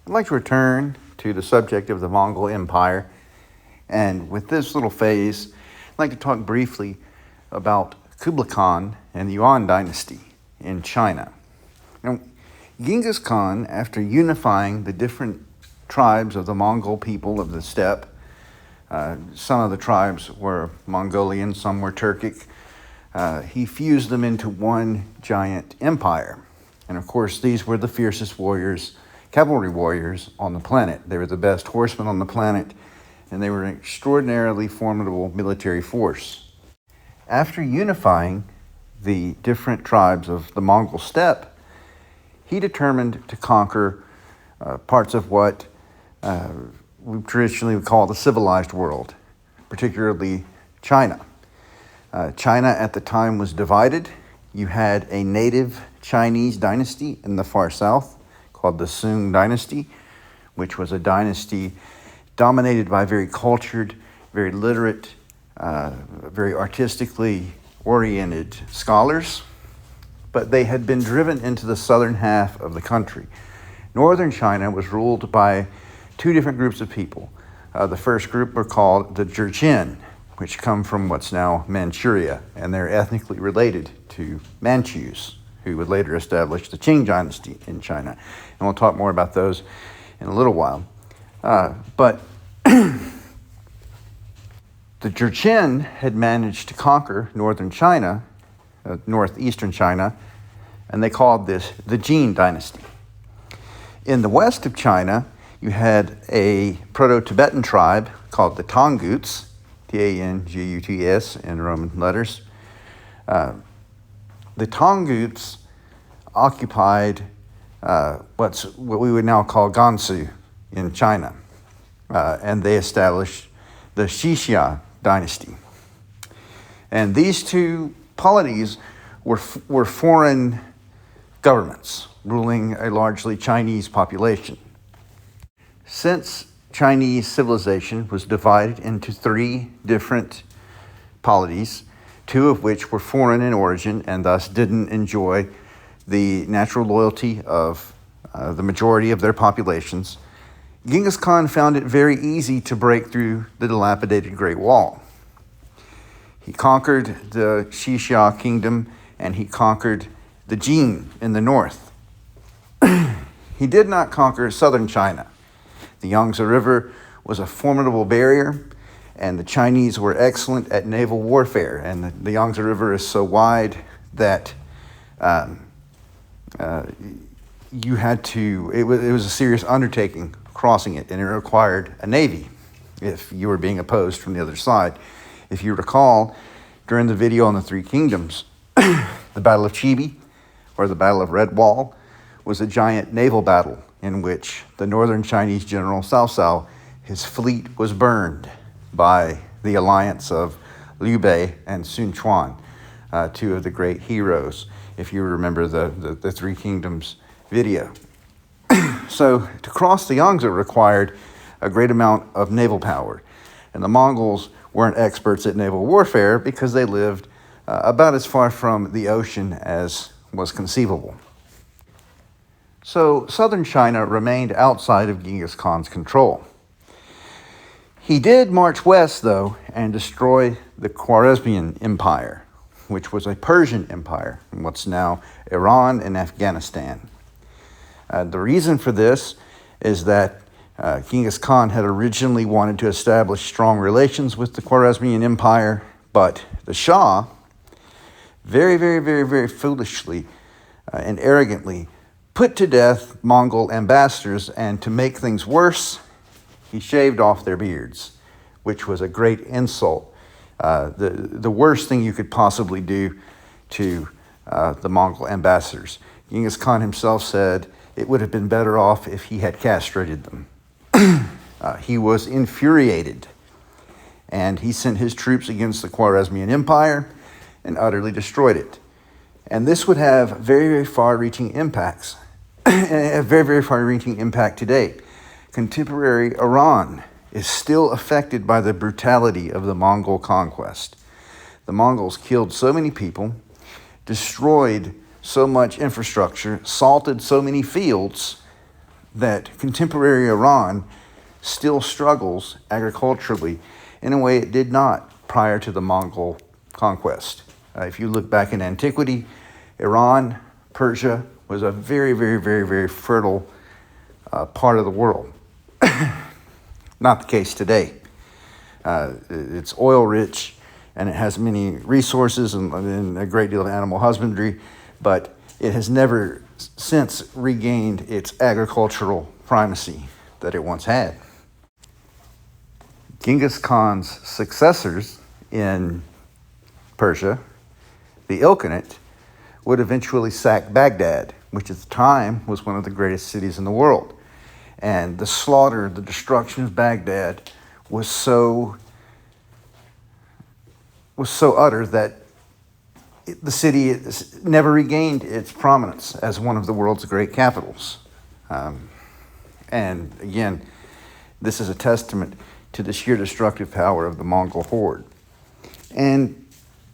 I'd like to return to the subject of the Mongol Empire, and with this little phase, I'd like to talk briefly about Kublai Khan and the Yuan dynasty in China. Now, Genghis Khan, after unifying the different tribes of the Mongol people of the steppe, some of the tribes were Mongolian, some were Turkic, he fused them into one giant empire. And of course, these were the fiercest warriors, cavalry warriors on the planet. They were the best horsemen on the planet, and they were an extraordinarily formidable military force. After unifying the different tribes of the Mongol steppe, he determined to conquer parts of what we traditionally would call the civilized world, particularly China. China at the time was divided. You had a native Chinese dynasty in the far south called the Sung dynasty, which was a dynasty dominated by very cultured, very literate, very artistically oriented scholars, but they had been driven into the southern half of the country. Northern China was ruled by two different groups of people. The first group were called the Jurchen, which come from what's now Manchuria, and they're ethnically related to Manchus, who would later establish the Qing dynasty in China. And we'll talk more about those in a little while. But the Jurchen had managed to conquer northern China, northeastern China, and they called this the Jin dynasty. In the west of China, you had a Proto-Tibetan tribe called the Tanguts, Tanguts in Roman letters. The Tanguts occupied what we would now call Gansu in China, and they established the Xixia dynasty. And these two polities were foreign governments ruling a largely Chinese population. Since Chinese civilization was divided into three different polities, two of which were foreign in origin and thus didn't enjoy the natural loyalty of the majority of their populations, Genghis Khan found it very easy to break through the dilapidated Great Wall. He conquered the Xixia kingdom and he conquered the Jin in the north. He did not conquer southern China. The Yangtze River was a formidable barrier, and the Chinese were excellent at naval warfare. And the Yangtze River is so wide that you had to, it was a serious undertaking crossing it, and it required a navy if you were being opposed from the other side. If you recall, during the video on the Three Kingdoms, the Battle of Chibi, or the Battle of Red Wall, was a giant naval battle in which the northern Chinese general Cao Cao, his fleet was burned by the alliance of Liu Bei and Sun Quan, two of the great heroes, if you remember the Three Kingdoms video. So to cross the Yangtze required a great amount of naval power, and the Mongols weren't experts at naval warfare because they lived about as far from the ocean as was conceivable. So southern China remained outside of Genghis Khan's control. He did march west, though, and destroy the Khwarezmian Empire, which was a Persian empire in what's now Iran and Afghanistan. The reason for this is that Genghis Khan had originally wanted to establish strong relations with the Khwarezmian Empire, but the Shah, very, very, very, very foolishly and arrogantly, put to death Mongol ambassadors, and to make things worse, he shaved off their beards, which was a great insult. The worst thing you could possibly do to the Mongol ambassadors. Genghis Khan himself said it would have been better off if he had castrated them. He was infuriated, and he sent his troops against the Khwarezmian Empire and utterly destroyed it. And this would have very, very far-reaching impacts, a very, very far-reaching impact today. Contemporary Iran is still affected by the brutality of the Mongol conquest. The Mongols killed so many people, destroyed so much infrastructure, salted so many fields, that contemporary Iran still struggles agriculturally in a way it did not prior to the Mongol conquest. If you look back in antiquity, Iran, Persia was a very, very, very, very fertile part of the world. Not the case today. It's oil rich and it has many resources and a great deal of animal husbandry, but it has never since regained its agricultural primacy that it once had. Genghis Khan's successors in Persia, the Ilkhanate, would eventually sack Baghdad, which at the time was one of the greatest cities in the world. And the slaughter, the destruction of Baghdad was so utter that the city never regained its prominence as one of the world's great capitals. And again, this is a testament to the sheer destructive power of the Mongol horde. And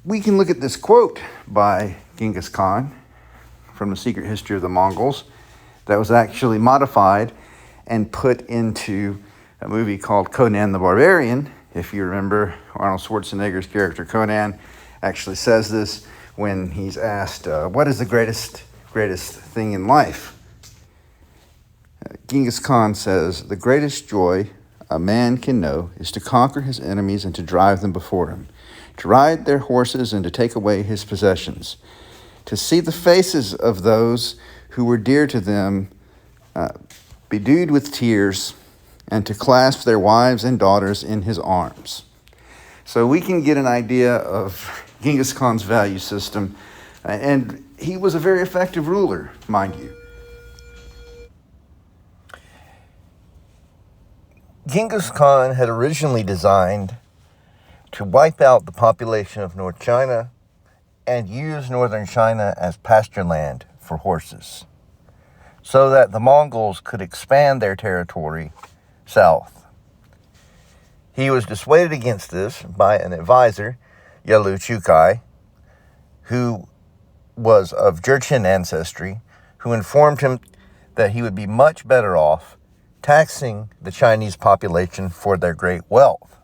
we can look at this quote by Genghis Khan from The Secret History of the Mongols that was actually modified and put into a movie called Conan the Barbarian. If you remember, Arnold Schwarzenegger's character Conan actually says this when he's asked, what is the greatest thing in life? Genghis Khan says, the greatest joy a man can know is to conquer his enemies and to drive them before him, to ride their horses and to take away his possessions, to see the faces of those who were dear to them bedewed with tears, and to clasp their wives and daughters in his arms. So we can get an idea of Genghis Khan's value system, and he was a very effective ruler, mind you. Genghis Khan had originally designed to wipe out the population of North China and use northern China as pasture land for horses, so that the Mongols could expand their territory south. He was dissuaded against this by an advisor, Yalu Chukai, who was of Jurchen ancestry, who informed him that he would be much better off taxing the Chinese population for their great wealth.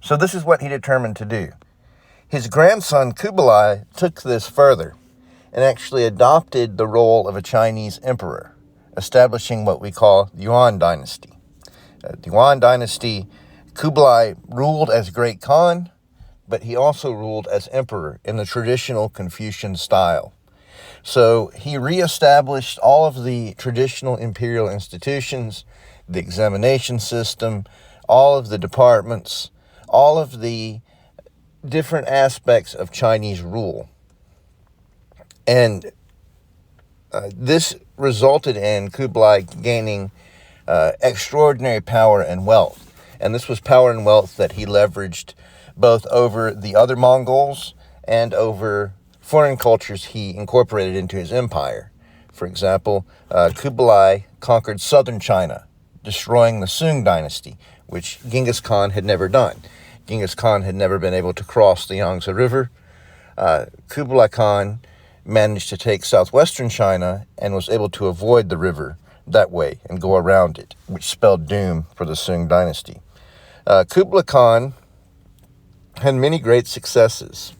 So this is what he determined to do. His grandson Kublai took this further and actually adopted the role of a Chinese emperor, establishing what we call the Yuan dynasty. The Yuan dynasty, Kublai ruled as Great Khan, but he also ruled as emperor in the traditional Confucian style. So he reestablished all of the traditional imperial institutions, the examination system, all of the departments, all of the different aspects of Chinese rule. And this resulted in Kublai gaining extraordinary power and wealth. And this was power and wealth that he leveraged both over the other Mongols and over foreign cultures he incorporated into his empire. For example, Kublai conquered southern China, destroying the Sung dynasty, which Genghis Khan had never done. Genghis Khan had never been able to cross the Yangtze River. Kublai Khan managed to take southwestern China and was able to avoid the river that way and go around it, which spelled doom for the Sung dynasty. Kublai Khan had many great successes.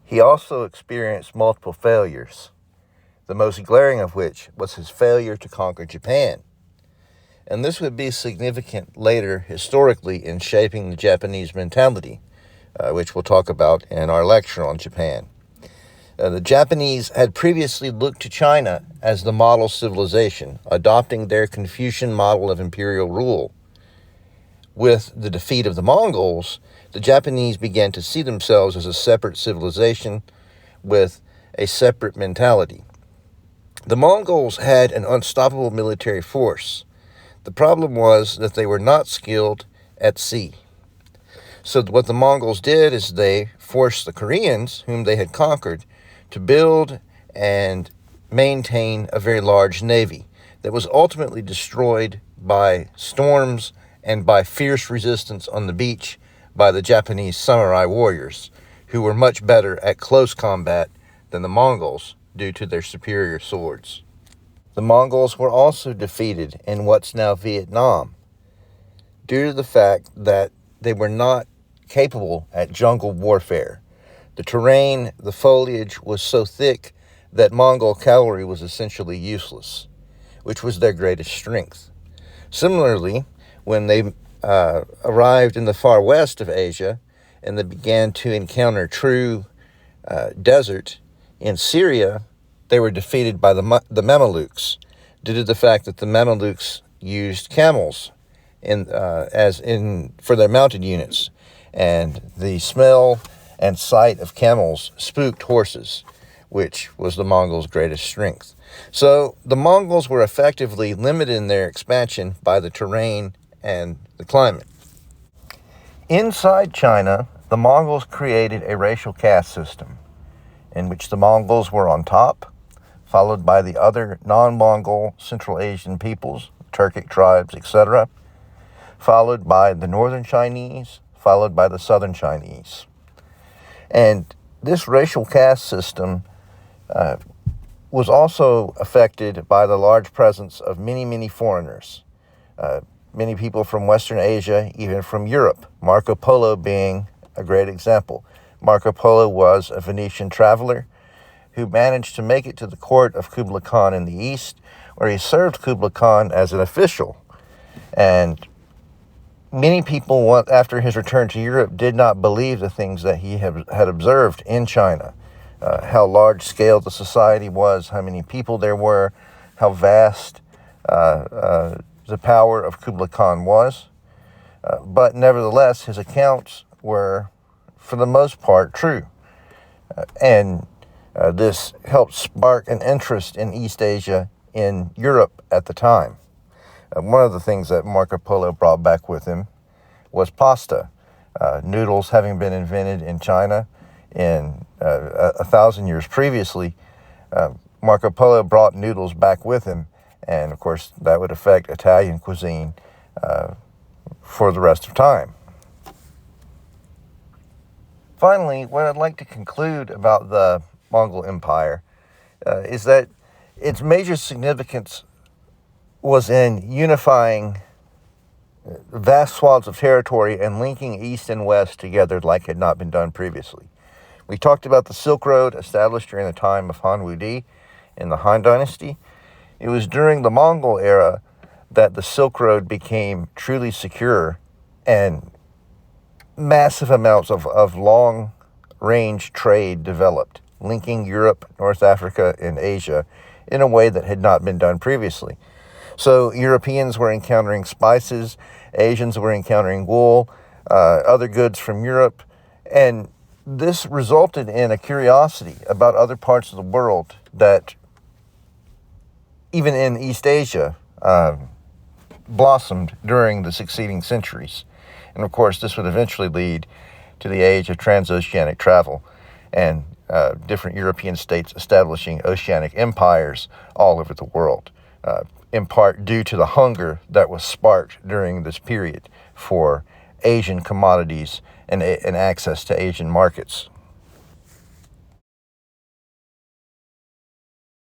He also experienced multiple failures, the most glaring of which was his failure to conquer Japan. And this would be significant later historically in shaping the Japanese mentality, which we'll talk about in our lecture on Japan. The Japanese had previously looked to China as the model civilization, adopting their Confucian model of imperial rule. With the defeat of the Mongols, the Japanese began to see themselves as a separate civilization with a separate mentality. The Mongols had an unstoppable military force. The problem was that they were not skilled at sea. So what the Mongols did is they forced the Koreans, whom they had conquered, to build and maintain a very large navy that was ultimately destroyed by storms and by fierce resistance on the beach by the Japanese samurai warriors, who were much better at close combat than the Mongols due to their superior swords. the Mongols were also defeated in what's now Vietnam due to the fact that they were not capable at jungle warfare. The terrain, the foliage was so thick that Mongol cavalry was essentially useless, which was their greatest strength. Similarly, when they arrived in the far west of Asia and they began to encounter true desert in Syria, they were defeated by the Mamelukes due to the fact that the Mamelukes used camels for their mounted units, and the smell and sight of camels spooked horses, which was the Mongols' greatest strength. So the Mongols were effectively limited in their expansion by the terrain and the climate. Inside China, the Mongols created a racial caste system in which the Mongols were on top, followed by the other non-Mongol Central Asian peoples, Turkic tribes, etc., followed by the Northern Chinese, followed by the Southern Chinese. And this racial caste system was also affected by the large presence of many foreigners, many people from Western Asia, even from Europe, Marco Polo being a great example. Marco Polo was a Venetian traveler who managed to make it to the court of Kublai Khan in the east, where he served Kublai Khan as an official. And many people, after his return to Europe, did not believe the things that he had observed in China, how large-scale the society was, how many people there were, how vast the power of Kublai Khan was. But nevertheless, his accounts were, for the most part, true. And this helped spark an interest in East Asia in Europe at the time. One of the things that Marco Polo brought back with him was pasta. Noodles having been invented in China in 1,000 years previously, Marco Polo brought noodles back with him, and of course that would affect Italian cuisine for the rest of time. Finally, what I'd like to conclude about the Mongol Empire is that its major significance was in unifying vast swaths of territory and linking East and West together like had not been done previously. We talked about the Silk Road established during the time of Han Wudi in the Han Dynasty. It was during the Mongol era that the Silk Road became truly secure, and massive amounts of long-range trade developed, linking Europe, North Africa, and Asia in a way that had not been done previously. So Europeans were encountering spices, Asians were encountering wool, other goods from Europe, and this resulted in a curiosity about other parts of the world that, even in East Asia, blossomed during the succeeding centuries. And of course, this would eventually lead to the age of transoceanic travel and different European states establishing oceanic empires all over the world, in part due to the hunger that was sparked during this period for Asian commodities and access to Asian markets.